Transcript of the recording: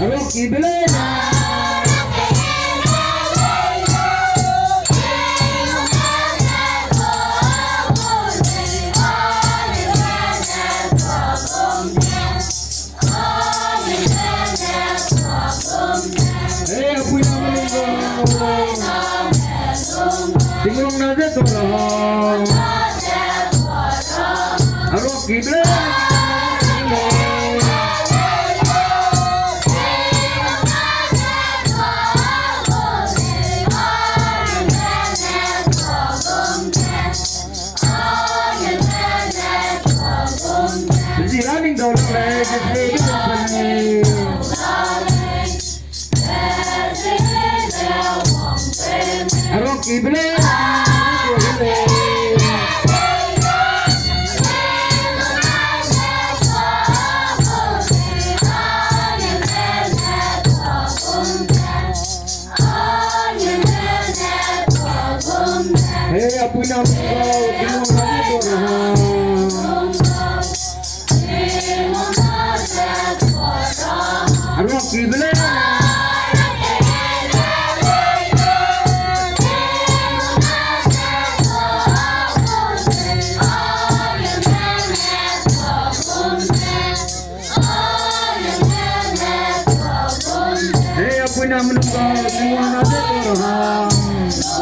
Rocky Belena. Tinggung nada torong, Rocky Belena. Running down the leg, Rocky Belena. Hey, apoy namin ikaw, tingnan natin ito. Rocky Belena. Hey, apoy namin ikaw, tingnan natin ito.